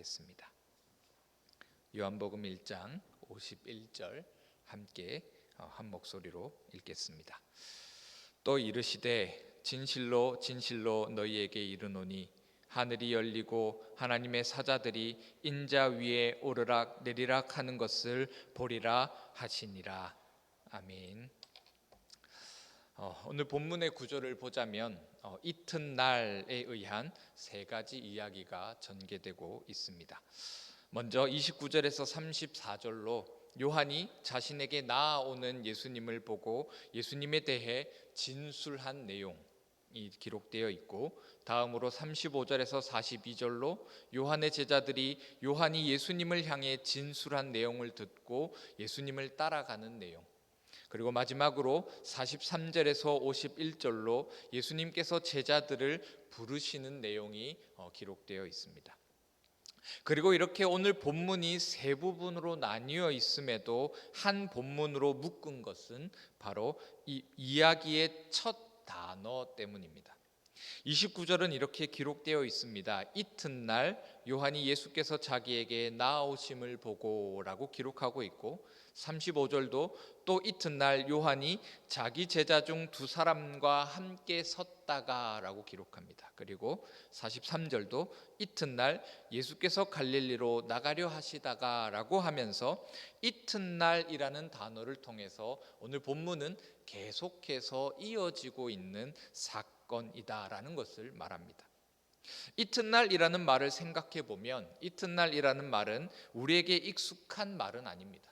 하겠습니다. 요한복음 1장 51절 함께 한 목소리로 읽겠습니다. 또 이르시되 진실로 진실로 너희에게 이르노니 하늘이 열리고 하나님의 사자들이 인자 위에 오르락 내리락 하는 것을 보리라 하시니라. 아멘. 오늘 본문의 구조를 보자면 이튿날에 의한 세 가지 이야기가 전개되고 있습니다. 먼저 29절에서 34절로 요한이 자신에게 나아오는 예수님을 보고 예수님에 대해 진술한 내용이 기록되어 있고, 다음으로 35절에서 42절로 요한의 제자들이 요한이 예수님을 향해 진술한 내용을 듣고 예수님을 따라가는 내용, 그리고 마지막으로 43절에서 51절로 예수님께서 제자들을 부르시는 내용이 기록되어 있습니다. 그리고 이렇게 오늘 본문이 세 부분으로 나뉘어 있음에도 한 본문으로 묶은 것은 바로 이 이야기의 첫 단어 때문입니다. 29절은 이렇게 기록되어 있습니다. 이튿날 요한이 예수께서 자기에게 나아오심을 보고 라고 기록하고 있고, 35절도 또 이튿날 요한이 자기 제자 중 두 사람과 함께 섰다가 라고 기록합니다. 그리고 43절도 이튿날 예수께서 갈릴리로 나가려 하시다가 라고 하면서 이튿날이라는 단어를 통해서 오늘 본문은 계속해서 이어지고 있는 사건이다라는 것을 말합니다. 이튿날이라는 말을 생각해 보면 이튿날이라는 말은 우리에게 익숙한 말은 아닙니다.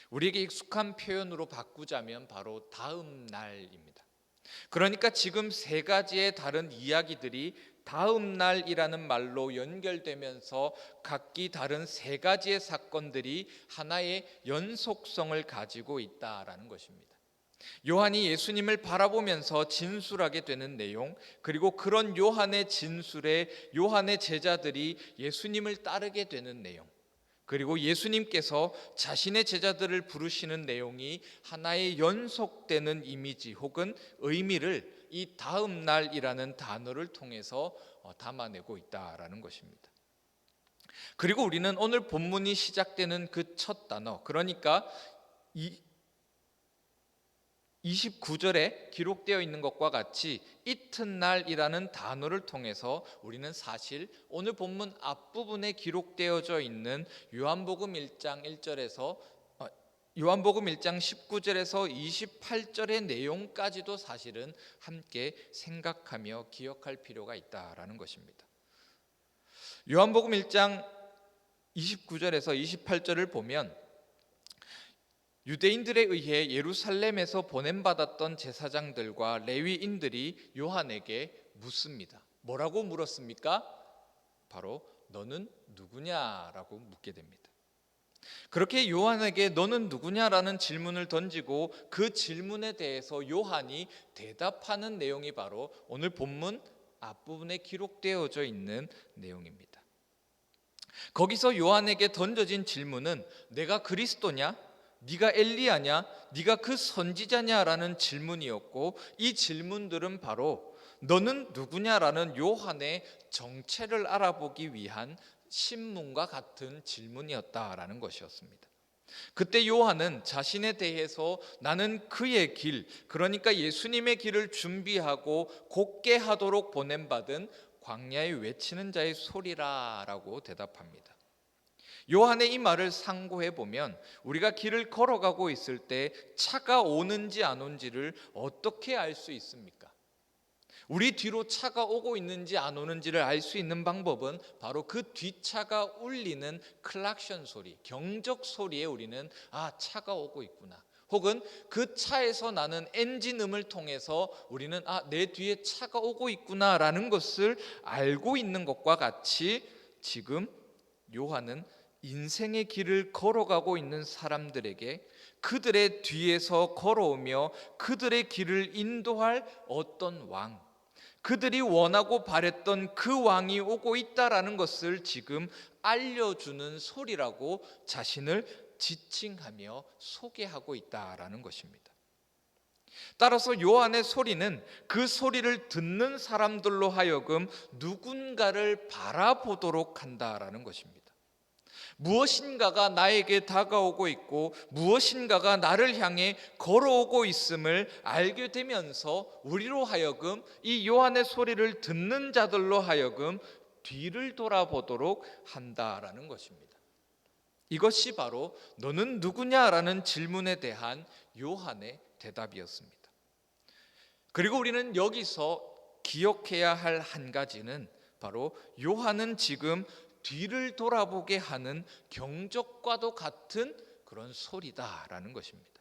우리에게 익숙한 표현으로 바꾸자면 바로 다음 날입니다. 그러니까 지금 세 가지의 다른 이야기들이 다음 날이라는 말로 연결되면서 각기 다른 세 가지의 사건들이 하나의 연속성을 가지고 있다라는 것입니다. 요한이 예수님을 바라보면서 진술하게 되는 내용, 그리고 그런 요한의 진술에 요한의 제자들이 예수님을 따르게 되는 내용, 그리고 예수님께서 자신의 제자들을 부르시는 내용이 하나의 연속되는 이미지 혹은 의미를 이 다음 날이라는 단어를 통해서 담아내고 있다라는 것입니다. 그리고 우리는 오늘 본문이 시작되는 그 첫 단어, 그러니까 29절에 기록되어 있는 것과 같이 이튿날이라는 단어를 통해서 우리는 사실 오늘 본문 앞부분에 기록되어져 있는 요한복음 1장 1절에서 요한복음 1장 19절에서 28절의 내용까지도 사실은 함께 생각하며 기억할 필요가 있다라는 것입니다. 요한복음 1장 29절에서 28절을 보면 유대인들에 의해 예루살렘에서 보냄받았던 제사장들과 레위인들이 요한에게 묻습니다. 뭐라고 물었습니까? 바로 너는 누구냐라고 묻게 됩니다. 그렇게 요한에게 너는 누구냐라는 질문을 던지고 그 질문에 대해서 요한이 대답하는 내용이 바로 오늘 본문 앞부분에 기록되어져 있는 내용입니다. 거기서 요한에게 던져진 질문은 내가 그리스도냐? 네가 엘리야냐? 네가 그 선지자냐라는 질문이었고, 이 질문들은 바로 너는 누구냐라는 요한의 정체를 알아보기 위한 신문과 같은 질문이었다라는 것이었습니다. 그때 요한은 자신에 대해서 나는 그의 길, 그러니까 예수님의 길을 준비하고 곧게 하도록 보냄받은 광야에 외치는 자의 소리라라고 대답합니다. 요한의 이 말을 상고해 보면 우리가 길을 걸어가고 있을 때 차가 오는지 안 오는지를 어떻게 알 수 있습니까? 우리 뒤로 차가 오고 있는지 안 오는지를 알 수 있는 방법은 바로 그 뒷차가 울리는 클락션 소리, 경적 소리에 우리는 차가 오고 있구나, 혹은 그 차에서 나는 엔진음을 통해서 우리는 내 뒤에 차가 오고 있구나라는 것을 알고 있는 것과 같이 지금 요한은 인생의 길을 걸어가고 있는 사람들에게 그들의 뒤에서 걸어오며 그들의 길을 인도할 어떤 왕, 그들이 원하고 바랬던 그 왕이 오고 있다라는 것을 지금 알려주는 소리라고 자신을 지칭하며 소개하고 있다라는 것입니다. 따라서 요한의 소리는 그 소리를 듣는 사람들로 하여금 누군가를 바라보도록 한다라는 것입니다. 무엇인가가 나에게 다가오고 있고 무엇인가가 나를 향해 걸어오고 있음을 알게 되면서 우리로 하여금 이 요한의 소리를 듣는 자들로 하여금 뒤를 돌아보도록 한다라는 것입니다. 이것이 바로 너는 누구냐라는 질문에 대한 요한의 대답이었습니다. 그리고 우리는 여기서 기억해야 할 한 가지는 바로 요한은 지금 뒤를 돌아보게 하는 경적과도 같은 그런 소리다라는 것입니다.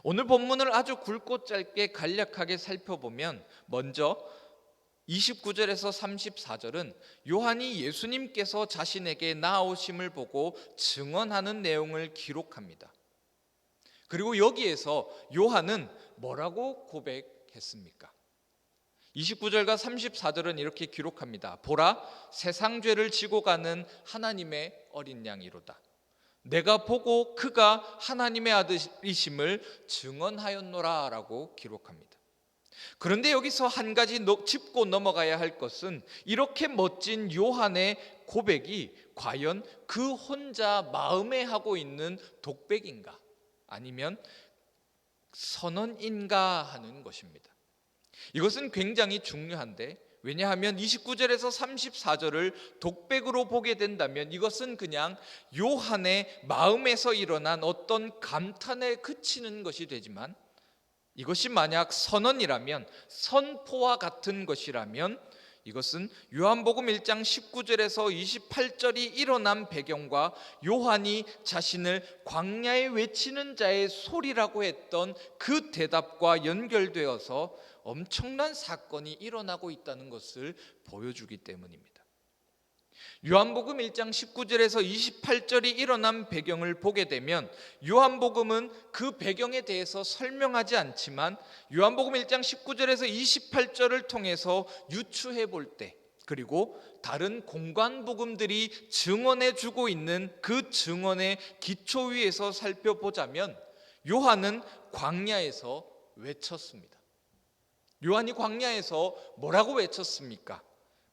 오늘 본문을 아주 굵고 짧게 간략하게 살펴보면 먼저 29절에서 34절은 요한이 예수님께서 자신에게 나아오심을 보고 증언하는 내용을 기록합니다. 그리고 여기에서 요한은 뭐라고 고백했습니까? 29절과 34절은 이렇게 기록합니다. 보라, 세상 죄를 지고 가는 하나님의 어린 양이로다. 내가 보고 그가 하나님의 아들이심을 증언하였노라 라고 기록합니다. 그런데 여기서 한 가지 짚고 넘어가야 할 것은 이렇게 멋진 요한의 고백이 과연 그 혼자 마음에 하고 있는 독백인가 아니면 선언인가 하는 것입니다. 이것은 굉장히 중요한데, 왜냐하면 29절에서 34절을 독백으로 보게 된다면 이것은 그냥 요한의 마음에서 일어난 어떤 감탄에 그치는 것이 되지만, 이것이 만약 선언이라면, 선포와 같은 것이라면 이것은 요한복음 1장 19절에서 28절이 일어난 배경과 요한이 자신을 광야에 외치는 자의 소리라고 했던 그 대답과 연결되어서 엄청난 사건이 일어나고 있다는 것을 보여주기 때문입니다. 요한복음 1장 19절에서 28절이 일어난 배경을 보게 되면 요한복음은 그 배경에 대해서 설명하지 않지만 요한복음 1장 19절에서 28절을 통해서 유추해 볼 때, 그리고 다른 공관복음들이 증언해 주고 있는 그 증언의 기초 위에서 살펴보자면 요한은 광야에서 외쳤습니다. 요한이 광야에서 뭐라고 외쳤습니까?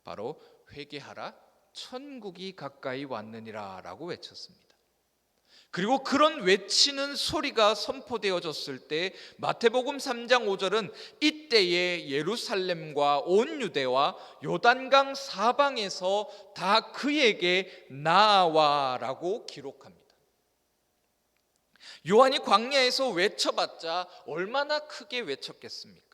바로 회개하라, 천국이 가까이 왔느니라 라고 외쳤습니다. 그리고 그런 외치는 소리가 선포되어졌을 때 마태복음 3장 5절은 이때에 예루살렘과 온 유대와 요단강 사방에서 다 그에게 나아와 라고 기록합니다. 요한이 광야에서 외쳐봤자 얼마나 크게 외쳤겠습니까?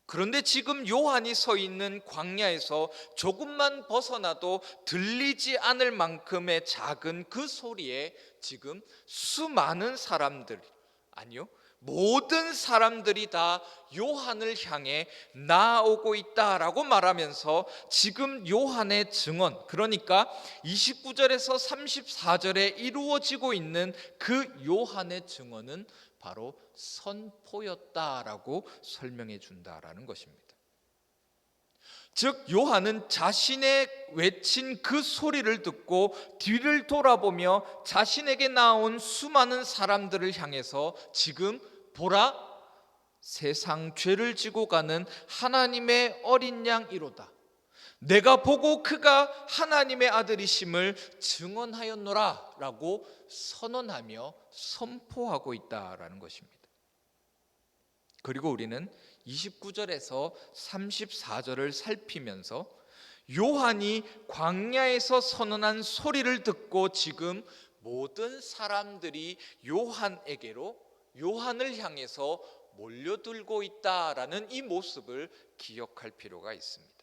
그런데 지금 요한이 서 있는 광야에서 조금만 벗어나도 들리지 않을 만큼의 작은 그 소리에 지금 수많은 사람들, 아니요, 모든 사람들이 다 요한을 향해 나아오고 있다라고 말하면서 지금 요한의 증언, 그러니까 29절에서 34절에 이루어지고 있는 그 요한의 증언은 바로 선포였다라고 설명해 준다라는 것입니다. 즉 요한은 자신의 외친 그 소리를 듣고 뒤를 돌아보며 자신에게 나온 수많은 사람들을 향해서 지금 보라, 세상 죄를 지고 가는 하나님의 어린 양이로다. 내가 보고 그가 하나님의 아들이심을 증언하였노라 라고 선언하며 선포하고 있다라는 것입니다. 그리고 우리는 29절에서 34절을 살피면서 요한이 광야에서 선언한 소리를 듣고 지금 모든 사람들이 요한을 향해서 몰려들고 있다라는 이 모습을 기억할 필요가 있습니다.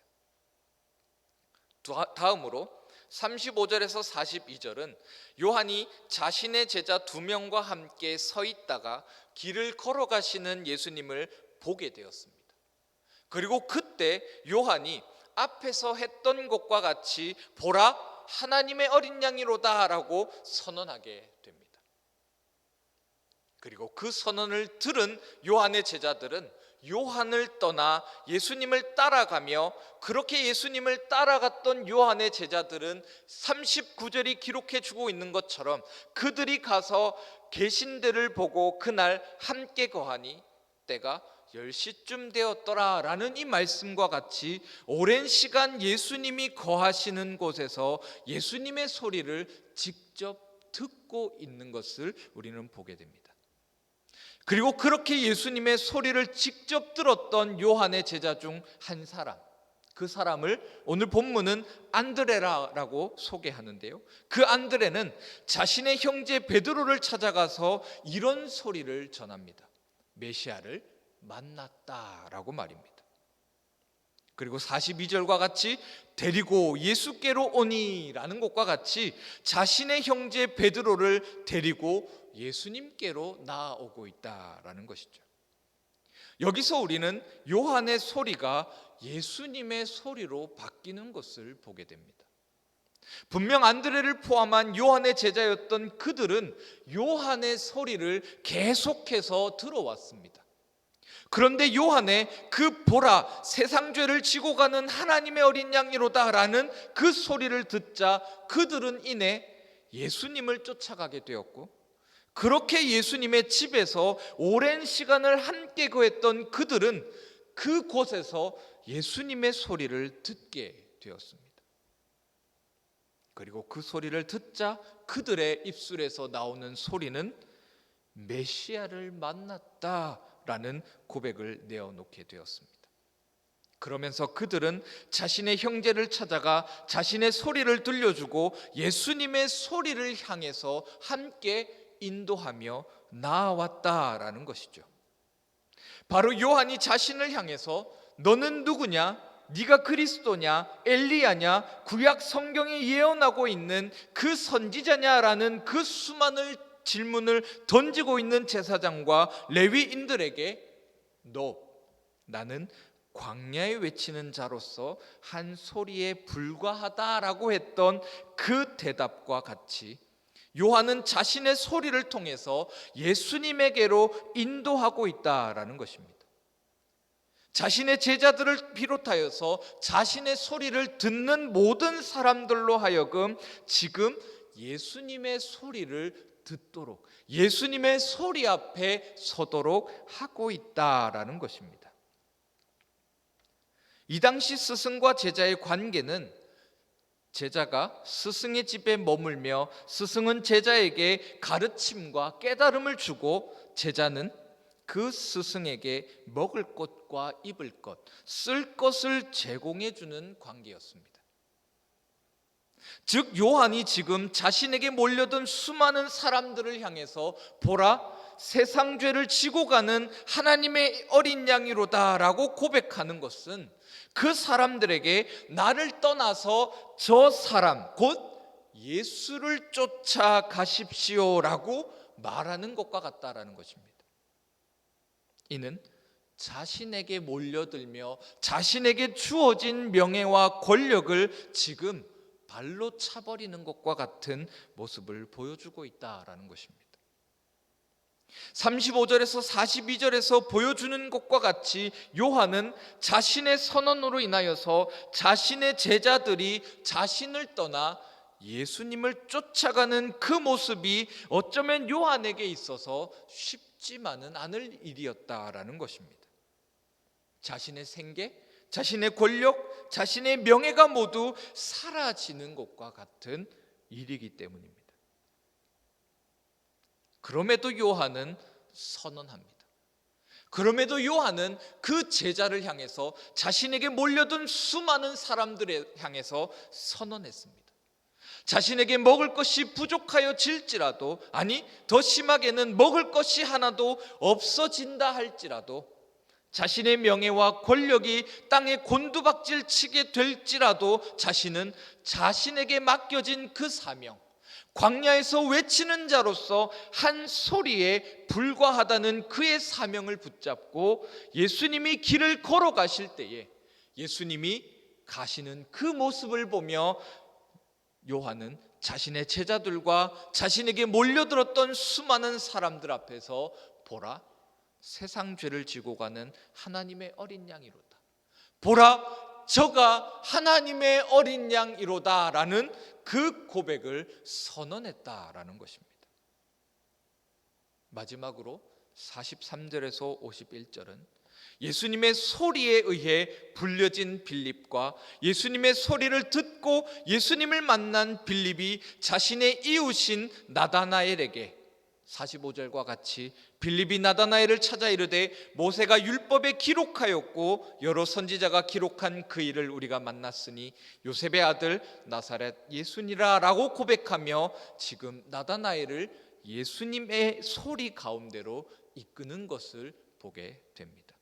다음으로 35절에서 42절은 요한이 자신의 제자 2명과 함께 서 있다가 길을 걸어가시는 예수님을 보게 되었습니다. 그리고 그때 요한이 앞에서 했던 것과 같이 보라, 하나님의 어린 양이로다 라고 선언하게 됩니다. 그리고 그 선언을 들은 요한의 제자들은 요한을 떠나 예수님을 따라가며, 그렇게 예수님을 따라갔던 요한의 제자들은 39절이 기록해 주고 있는 것처럼 그들이 가서 계신 데를 보고 그날 함께 거하니 때가 10시쯤 되었더라 라는 이 말씀과 같이 오랜 시간 예수님이 거하시는 곳에서 예수님의 소리를 직접 듣고 있는 것을 우리는 보게 됩니다. 그리고 그렇게 예수님의 소리를 직접 들었던 요한의 제자 중 한 사람, 그 사람을 오늘 본문은 안드레라라고 소개하는데요, 그 안드레는 자신의 형제 베드로를 찾아가서 이런 소리를 전합니다. 메시아를 만났다라고 말입니다. 그리고 42절과 같이 데리고 예수께로 오니라는 것과 같이 자신의 형제 베드로를 데리고 예수님께로 나아오고 있다라는 것이죠. 여기서 우리는 요한의 소리가 예수님의 소리로 바뀌는 것을 보게 됩니다. 분명 안드레를 포함한 요한의 제자였던 그들은 요한의 소리를 계속해서 들어왔습니다. 그런데 요한의 그 보라 세상 죄를 지고 가는 하나님의 어린 양이로다 라는 그 소리를 듣자 그들은 이내 예수님을 쫓아가게 되었고, 그렇게 예수님의 집에서 오랜 시간을 함께 거했던 그들은 그곳에서 예수님의 소리를 듣게 되었습니다. 그리고 그 소리를 듣자 그들의 입술에서 나오는 소리는 메시아를 만났다라는 고백을 내어놓게 되었습니다. 그러면서 그들은 자신의 형제를 찾아가 자신의 소리를 들려주고 예수님의 소리를 향해서 함께 인도하며 나아왔다라는 것이죠. 바로 요한이 자신을 향해서 너는 누구냐? 네가 그리스도냐? 엘리야냐? 구약 성경에 예언하고 있는 그 선지자냐라는 그 수많은 질문을 던지고 있는 제사장과 레위인들에게 나는 광야에 외치는 자로서 한 소리에 불과하다라고 했던 그 대답과 같이 요한은 자신의 소리를 통해서 예수님에게로 인도하고 있다라는 것입니다. 자신의 제자들을 비롯하여서 자신의 소리를 듣는 모든 사람들로 하여금 지금 예수님의 소리를 듣도록, 예수님의 소리 앞에 서도록 하고 있다라는 것입니다. 이 당시 스승과 제자의 관계는 제자가 스승의 집에 머물며 스승은 제자에게 가르침과 깨달음을 주고 제자는 그 스승에게 먹을 것과 입을 것, 쓸 것을 제공해 주는 관계였습니다. 즉 요한이 지금 자신에게 몰려든 수많은 사람들을 향해서 보라 세상 죄를 지고 가는 하나님의 어린 양이로다 라고 고백하는 것은 그 사람들에게 나를 떠나서 저 사람 곧 예수를 쫓아가십시오 라고 말하는 것과 같다라는 것입니다. 이는 자신에게 몰려들며 자신에게 주어진 명예와 권력을 지금 발로 차버리는 것과 같은 모습을 보여주고 있다라는 것입니다. 35절에서 42절에서 보여주는 것과 같이 요한은 자신의 선언으로 인하여서 자신의 제자들이 자신을 떠나 예수님을 쫓아가는 그 모습이 어쩌면 요한에게 있어서 쉽지만은 않을 일이었다라는 것입니다. 자신의 생계, 자신의 권력, 자신의 명예가 모두 사라지는 것과 같은 일이기 때문입니다. 그럼에도 요한은 선언합니다. 그럼에도 요한은 그 제자를 향해서 자신에게 몰려든 수많은 사람들을 향해서 선언했습니다. 자신에게 먹을 것이 부족하여 질지라도, 아니 더 심하게는 먹을 것이 하나도 없어진다 할지라도, 자신의 명예와 권력이 땅에 곤두박질 치게 될지라도 자신은 자신에게 맡겨진 그 사명, 광야에서 외치는 자로서 한 소리에 불과하다는 그의 사명을 붙잡고 예수님이 길을 걸어가실 때에 예수님이 가시는 그 모습을 보며 요한은 자신의 제자들과 자신에게 몰려들었던 수많은 사람들 앞에서 보라 세상 죄를 지고 가는 하나님의 어린 양이로다, 보라 저가 하나님의 어린 양이로다 라는 그 고백을 선언했다라는 것입니다. 마지막으로 43절에서 51절은 예수님의 소리에 의해 불려진 빌립과 예수님의 소리를 듣고 예수님을 만난 빌립이 자신의 이웃인 나다나엘에게 45절과 같이 빌립이 나다나엘을 찾아 이르되 모세가 율법에 기록하였고 여러 선지자가 기록한 그 일을 우리가 만났으니 요셉의 아들 나사렛 예수니라 라고 고백하며 지금 나다나엘을 예수님의 소리 가운데로 이끄는 것을 보게 됩니다.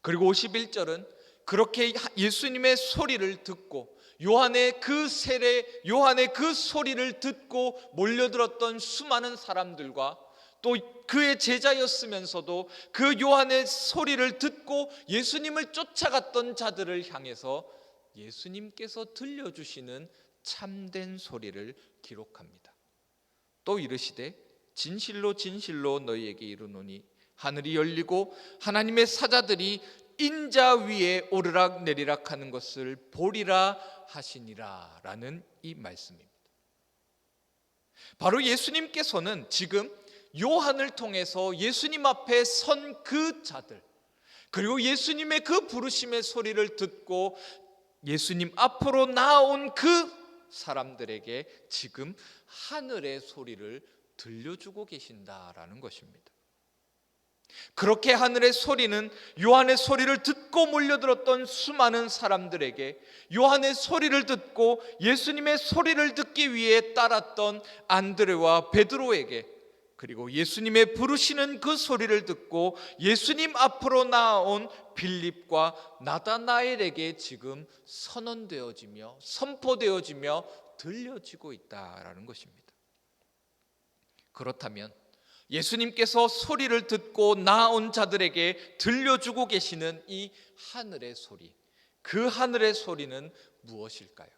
그리고 51절은 그렇게 예수님의 소리를 듣고 요한의 그 세례, 요한의 그 소리를 듣고 몰려들었던 수많은 사람들과 또 그의 제자였으면서도 그 요한의 소리를 듣고 예수님을 쫓아갔던 자들을 향해서 예수님께서 들려주시는 참된 소리를 기록합니다. 또 이르시되 진실로 진실로 너희에게 이르노니 하늘이 열리고 하나님의 사자들이 인자 위에 오르락 내리락 하는 것을 보리라 하시니라 라는 이 말씀입니다. 바로 예수님께서는 지금 요한을 통해서 예수님 앞에 선 그 자들, 그리고 예수님의 그 부르심의 소리를 듣고 예수님 앞으로 나온 그 사람들에게 지금 하늘의 소리를 들려주고 계신다라는 것입니다. 그렇게 하늘의 소리는 요한의 소리를 듣고 몰려들었던 수많은 사람들에게, 요한의 소리를 듣고 예수님의 소리를 듣기 위해 따랐던 안드레와 베드로에게, 그리고 예수님의 부르시는 그 소리를 듣고 예수님 앞으로 나아온 빌립과 나다나엘에게 지금 선언되어지며 선포되어지며 들려지고 있다라는 것입니다. 그렇다면 예수님께서 소리를 듣고 나아온 자들에게 들려주고 계시는 이 하늘의 소리, 그 하늘의 소리는 무엇일까요?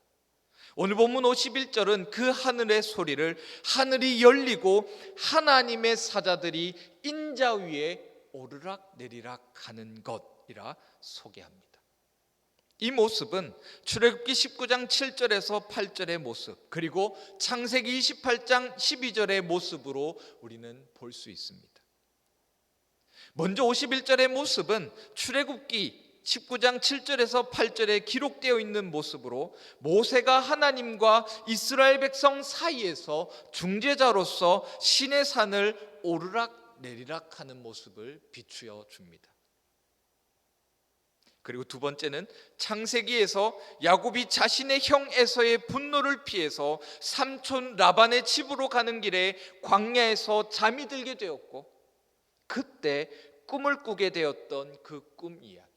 오늘 본문 51절은 그 하늘의 소리를 하늘이 열리고 하나님의 사자들이 인자 위에 오르락 내리락 하는 것이라 소개합니다. 이 모습은 출애굽기 19장 7절에서 8절의 모습, 그리고 창세기 28장 12절의 모습으로 우리는 볼 수 있습니다. 먼저 51절의 모습은 출애굽기 19장 7절에서 8절에 기록되어 있는 모습으로 모세가 하나님과 이스라엘 백성 사이에서 중재자로서 신의 산을 오르락 내리락 하는 모습을 비추어 줍니다. 그리고 두 번째는 창세기에서 야곱이 자신의 형 에서의 분노를 피해서 삼촌 라반의 집으로 가는 길에 광야에서 잠이 들게 되었고 그때 꿈을 꾸게 되었던 그 꿈 이야기,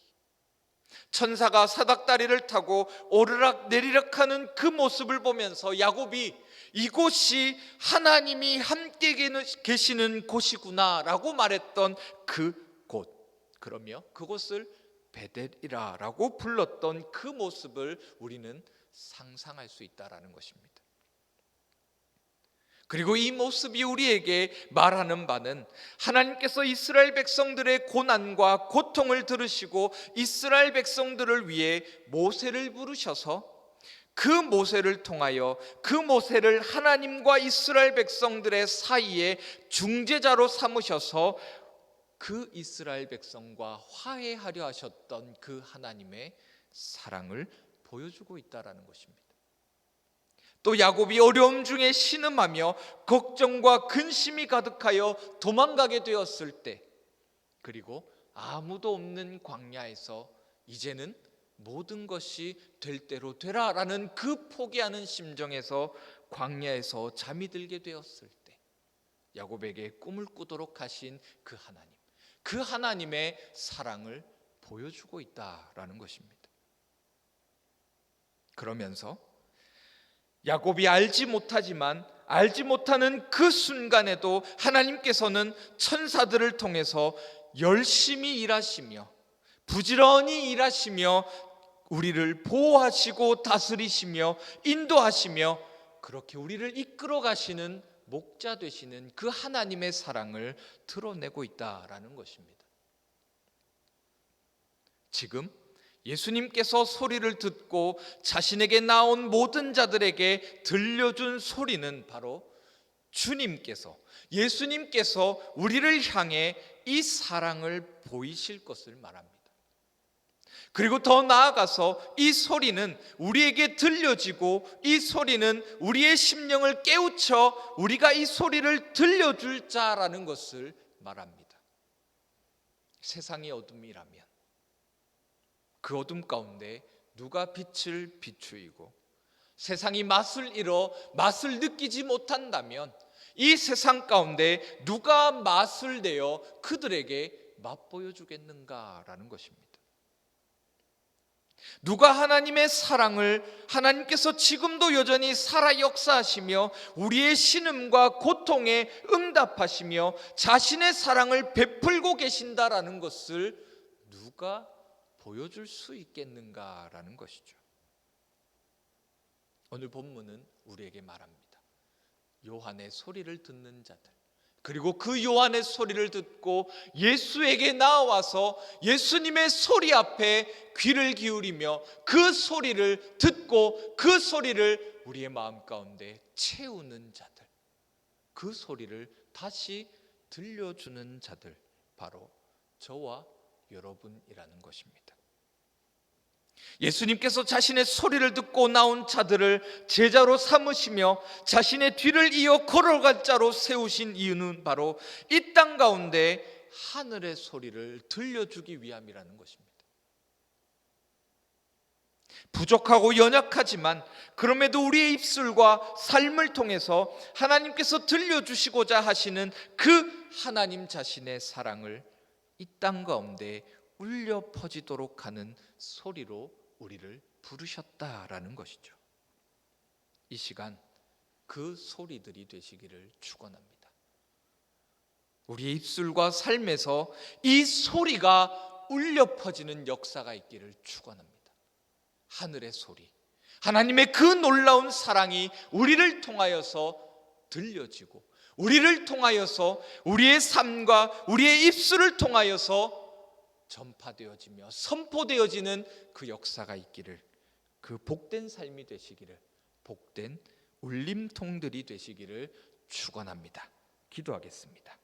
천사가 사닥다리를 타고 오르락 내리락 하는 그 모습을 보면서 야곱이 이곳이 하나님이 함께 계시는 곳이구나 라고 말했던 그 곳, 그러며 그곳을 베델이라 라고 불렀던 그 모습을 우리는 상상할 수 있다는 것입니다. 그리고 이 모습이 우리에게 말하는 바는 하나님께서 이스라엘 백성들의 고난과 고통을 들으시고 이스라엘 백성들을 위해 모세를 부르셔서 그 모세를 통하여 그 모세를 하나님과 이스라엘 백성들의 사이에 중재자로 삼으셔서 그 이스라엘 백성과 화해하려 하셨던 그 하나님의 사랑을 보여주고 있다는 것입니다. 또 야곱이 어려움 중에 신음하며 걱정과 근심이 가득하여 도망가게 되었을 때, 그리고 아무도 없는 광야에서 이제는 모든 것이 될 대로 되라라는 그 포기하는 심정에서 광야에서 잠이 들게 되었을 때 야곱에게 꿈을 꾸도록 하신 그 하나님, 그 하나님의 사랑을 보여주고 있다라는 것입니다. 그러면서 야곱이 알지 못하지만 알지 못하는 그 순간에도 하나님께서는 천사들을 통해서 열심히 일하시며 부지런히 일하시며 우리를 보호하시고 다스리시며 인도하시며 그렇게 우리를 이끌어 가시는 목자 되시는 그 하나님의 사랑을 드러내고 있다라는 것입니다. 지금 예수님께서 소리를 듣고 자신에게 나온 모든 자들에게 들려준 소리는 바로 주님께서, 예수님께서 우리를 향해 이 사랑을 보이실 것을 말합니다. 그리고 더 나아가서 이 소리는 우리에게 들려지고 이 소리는 우리의 심령을 깨우쳐 우리가 이 소리를 들려줄 자라는 것을 말합니다. 세상이 어둠이라면 그 어둠 가운데 누가 빛을 비추이고 세상이 맛을 잃어 맛을 느끼지 못한다면 이 세상 가운데 누가 맛을 내어 그들에게 맛보여 주겠는가라는 것입니다. 누가 하나님의 사랑을, 하나님께서 지금도 여전히 살아 역사하시며 우리의 신음과 고통에 응답하시며 자신의 사랑을 베풀고 계신다라는 것을 누가 보여줄 수 있겠는가라는 것이죠. 오늘 본문은 우리에게 말합니다. 요한의 소리를 듣는 자들, 그리고 그 요한의 소리를 듣고 예수에게 나와서 예수님의 소리 앞에 귀를 기울이며 그 소리를 듣고 그 소리를 우리의 마음 가운데 채우는 자들, 그 소리를 다시 들려주는 자들, 바로 저와 여러분이라는 것입니다. 예수님께서 자신의 소리를 듣고 나온 자들을 제자로 삼으시며 자신의 뒤를 이어 걸어갈 자로 세우신 이유는 바로 이 땅 가운데 하늘의 소리를 들려주기 위함이라는 것입니다. 부족하고 연약하지만 그럼에도 우리의 입술과 삶을 통해서 하나님께서 들려주시고자 하시는 그 하나님 자신의 사랑을 이 땅 가운데 울려 퍼지도록 하는 소리로 우리를 부르셨다라는 것이죠. 이 시간 그 소리들이 되시기를 축원합니다. 우리의 입술과 삶에서 이 소리가 울려 퍼지는 역사가 있기를 축원합니다. 하늘의 소리, 하나님의 그 놀라운 사랑이 우리를 통하여서 들려지고 우리를 통하여서 우리의 삶과 우리의 입술을 통하여서 전파되어지며 선포되어지는 그 역사가 있기를, 그 복된 삶이 되시기를, 복된 울림통들이 되시기를 축원합니다. 기도하겠습니다.